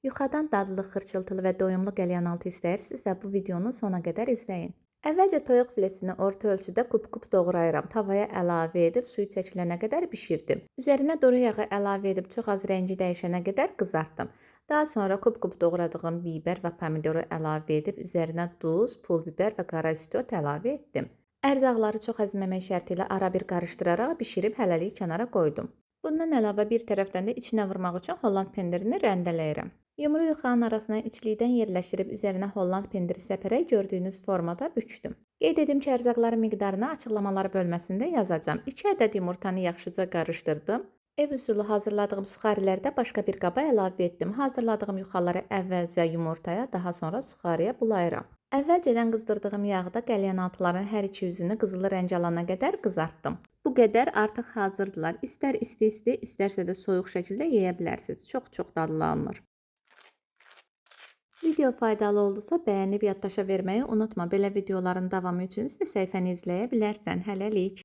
Yuxadan dadlı, xırçıltılı və doyumlu qəlyanaltı istəyirsinizsə, bu videonu sona qədər izləyin. Əvvəlcə toyuq filesini orta ölçüdə kub-kub doğrayıram. Tavaya əlavə edib suyu çəkilənə qədər bişirdim. Üzərinə duru yağı əlavə edib çox az rəngi dəyişənə qədər qızartdım. Daha sonra kub-kub doğradığım bibər və pomidoru əlavə edib üzərinə duz, pul biber və qara istot əlavə etdim. Ərzaqları çox əzməmək şərti ilə ara bir qarışdıraraq bişirib hələlik kənara qoydum. Bundan əlavə bir tərəfdən də içinə vurmaq üçün Holland pendirini rəndələyirəm. Yumru yuxanın arasına içlikdən yerləşdirib üzərinə Holland pendiri səpərək gördüyünüz formada bükdüm. Qeyd edim ki, ərzaqların miqdarını açıqlamalar bölməsində yazacağam. 2 ədəd yumurtanı yaxşıca qarışdırdım. Ev üsulu hazırladığım suxariləri də başqa bir qaba əlavə etdim. Hazırladığım yuxaları əvvəlcə yumurtaya, daha sonra suxariyə bulayıram. Əvvəlcədən qızdırdığım yağda qəlyanaltıların hər iki üzünü qızılı rəng alana qədər qızartdım. Bu qədər artıq hazırdılar. İstər isti-isti, istərsə də soyuq şəkildə yeyə bilərsiniz. Çox dadlanır. Video faydalı oldusa bəyənib yaddaşa verməyi unutma. Belə videoların davamı üçün isə səhifəni izləyə bilərsən. Hələlik.